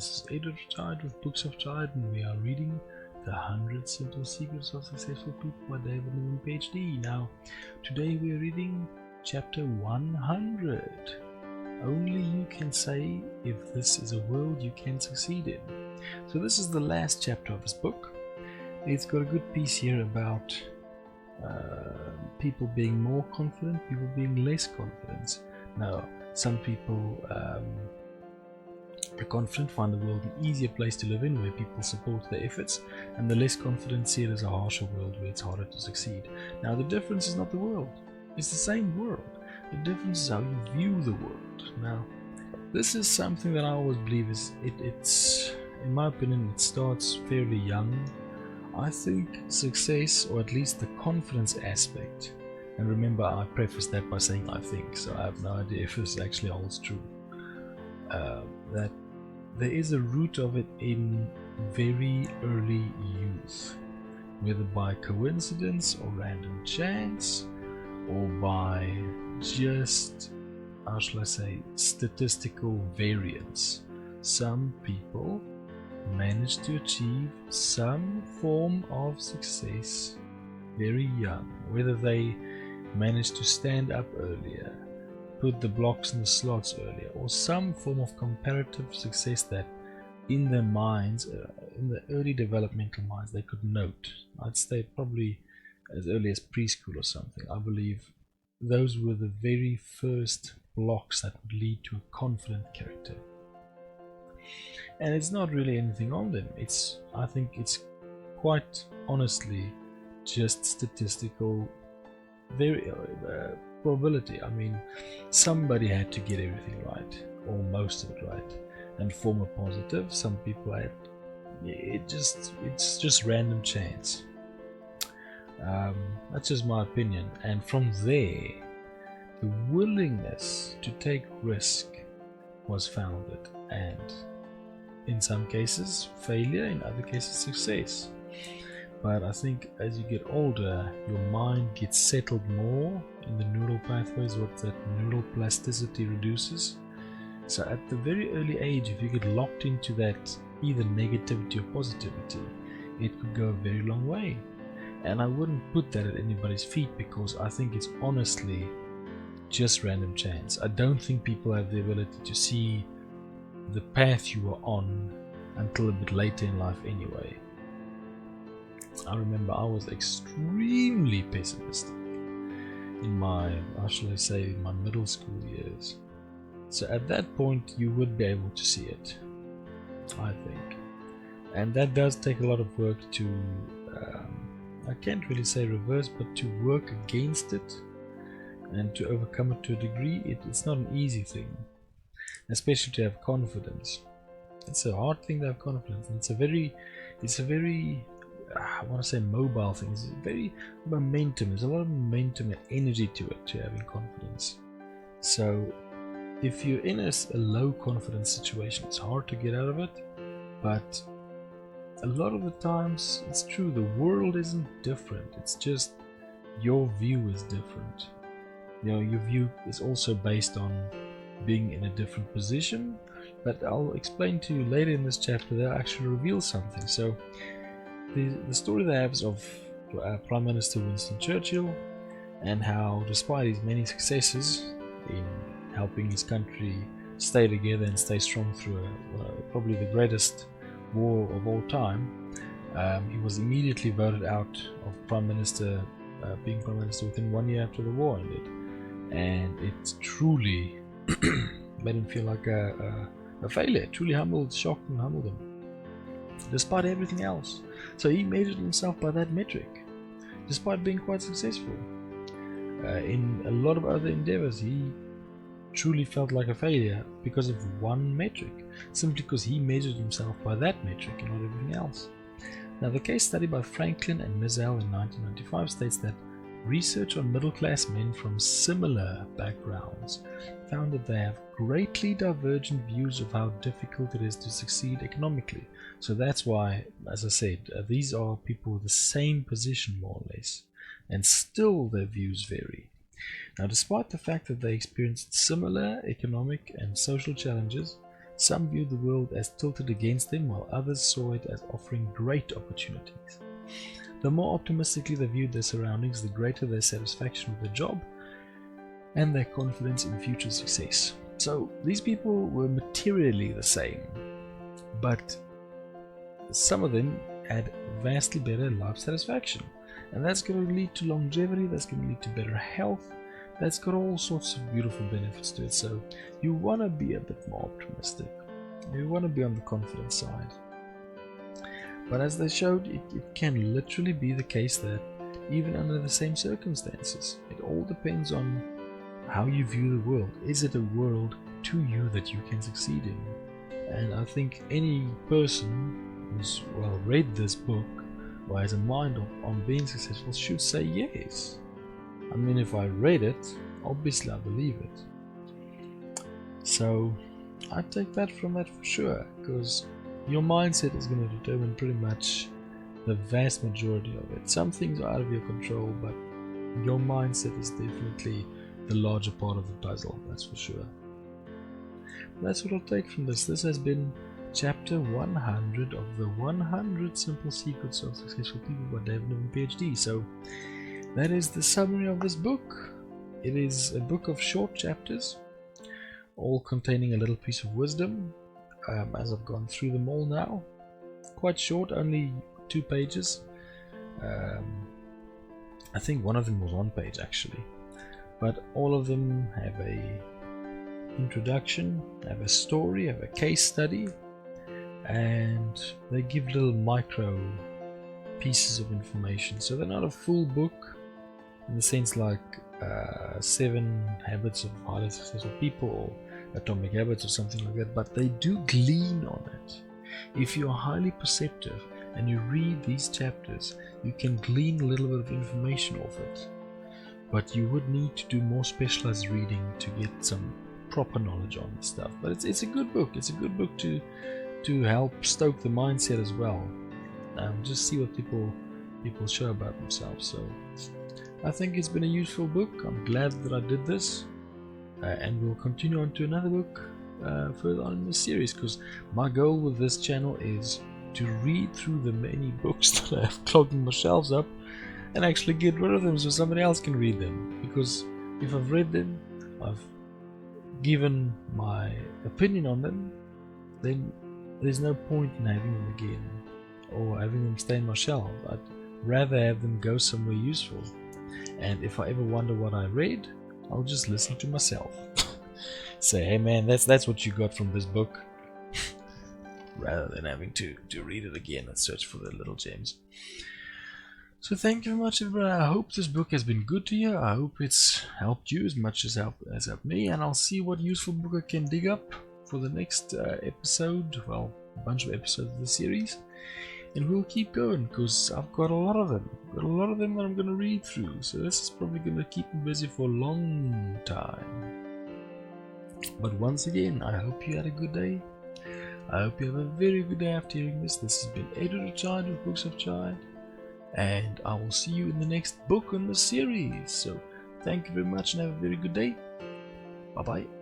This is Editor Tide with Books of Tide, and we are reading The 100 Simple Secrets of Successful People by David Niven Ph.D. Now, today we are reading chapter 100. Only you can say if this is a world you can succeed in. So this is the last chapter of this book. It's got a good piece here about people being more confident, people being less confident. Now, some people are confident find the world an easier place to live in, where people support their efforts, and the less confident see it as a harsher world where it's harder to succeed. Now, the difference is not the world, it's the same world. The difference is how you view the world. Now, this is something that I always believe is, it's in my opinion, it starts fairly young. I think success, or at least the confidence aspect, and remember I prefaced that by saying I think, so I have no idea if this actually holds true, that there is a root of it in very early youth, whether by coincidence or random chance, or by just, how shall I say, statistical variance. Some people manage to achieve some form of success very young, whether they manage to stand up earlier, put the blocks in the slots earlier, or some form of comparative success that in their minds, in the early developmental minds, they could note. I'd say probably as early as preschool or something. I believe those were the very first blocks that would lead to a confident character. And it's not really anything on them. I think it's quite honestly just statistical probability. I mean, somebody had to get everything right, or most of it right, and form a positive. Some people had it's just random chance. That's just my opinion. And from there, the willingness to take risk was founded, and in some cases failure, in other cases success. But I think as you get older, your mind gets settled more in the neural pathways, what that neural plasticity reduces. So at the very early age, if you get locked into that either negativity or positivity, it could go a very long way. And I wouldn't put that at anybody's feet, because I think it's honestly just random chance. I don't think people have the ability to see the path you are on until a bit later in life anyway. I remember I was extremely pessimistic in my, how shall I say, my middle school years. So at that point you would be able to see it, I think. And that does take a lot of work to, I can't really say reverse, but to work against it and to overcome it to a degree. It's not an easy thing, especially to have confidence. It's a hard thing to have confidence. It's a very I want to say mobile thing. It's very momentum. There's a lot of momentum and energy to it, to having confidence. So if you're in a low confidence situation, it's hard to get out of it. But a lot of the times it's true, the world isn't different. It's just your view is different. You know, your view is also based on being in a different position, but I'll explain to you later in this chapter that I actually reveal something. So the story they have is of Prime Minister Winston Churchill, and how despite his many successes in helping his country stay together and stay strong through probably the greatest war of all time, he was immediately voted out of being Prime Minister within 1 year after the war ended. And it truly made him feel like a failure. It truly shocked and humbled him, despite everything else. So he measured himself by that metric, despite being quite successful. In a lot of other endeavors, he truly felt like a failure because of one metric, simply because he measured himself by that metric and not everything else. Now, the case study by Franklin and Mizell in 1995 states that research on middle-class men from similar backgrounds found that they have greatly divergent views of how difficult it is to succeed economically. So that's why, as I said, these are people with the same position more or less, and still their views vary. Now, despite the fact that they experienced similar economic and social challenges, Some viewed the world as tilted against them, while others saw it as offering great opportunities. The more optimistically they viewed their surroundings, the greater their satisfaction with the job and their confidence in future success. So these people were materially the same, but some of them had vastly better life satisfaction, and that's going to lead to longevity, that's going to lead to better health, that's got all sorts of beautiful benefits to it. So you want to be a bit more optimistic, you want to be on the confident side. But as they showed, it can literally be the case that even under the same circumstances, it all depends on how you view the world. Is it a world to you that you can succeed in? And I think any person who's read this book or has a mind on being successful should say yes. I mean, if I read it, obviously I believe it. So I take that from that for sure, because your mindset is going to determine pretty much the vast majority of it. Some things are out of your control, but your mindset is definitely the larger part of the puzzle, that's for sure. That's what I'll take from this. This has been chapter 100 of the 100 Simple Secrets of Successful People by David Niven Ph.D. So that is the summary of this book. It is a book of short chapters, all containing a little piece of wisdom, as I've gone through them all now. Quite short, only 2 pages. I think one of them was 1 page actually. But all of them have a introduction, have a story, have a case study, and they give little micro pieces of information. So they're not a full book in the sense like 7 Habits of Highly Successful People or Atomic Habits or something like that, but they do glean on it. If you're highly perceptive and you read these chapters, you can glean a little bit of information off it. But you would need to do more specialized reading to get some proper knowledge on the stuff. But it's a good book. It's a good book to help stoke the mindset as well. Just see what people show about themselves. So I think it's been a useful book. I'm glad that I did this, and we'll continue on to another book further on in the series, because my goal with this channel is to read through the many books that I have clogging my shelves up and actually get rid of them so somebody else can read them. Because if I've read them, I've given my opinion on them, then there's no point in having them again or having them stay in my shelf. I'd rather have them go somewhere useful. And if I ever wonder what I read, I'll just listen to myself. Say, hey man, that's what you got from this book, rather than having to read it again and search for the little gems. So thank you very much, everybody. I hope this book has been good to you. I hope it's helped you as much as helped me, and I'll see what useful book I can dig up for the next episode. Well, a bunch of episodes of the series, and we'll keep going because I've got a lot of them. Got a lot of them that I'm going to read through. So this is probably going to keep me busy for a long time. But once again, I hope you had a good day. I hope you have a very good day after hearing this. This has been Editor Child with Books of Child, and I will see you in the next book in the series. So thank you very much and have a very good day. Bye bye.